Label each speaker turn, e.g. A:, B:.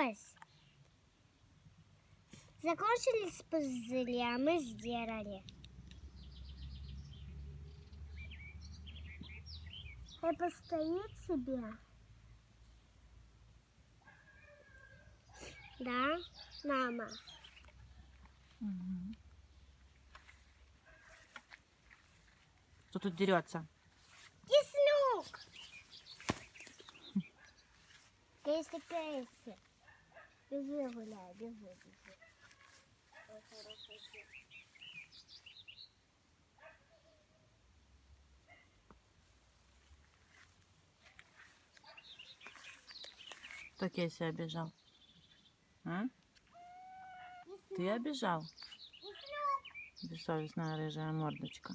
A: Закончилось? Закончились пузыри, а мы сделали. Хай постоит себе. Да, мама?
B: Угу. Кто тут дерется?
A: Киснук! Кейси, Кейси. Бежи гуляй, бежи. Ой, хорошая девочка.
B: Кто Кейси обижал? А? Ты обижал? Бессовестная рыжая мордочка.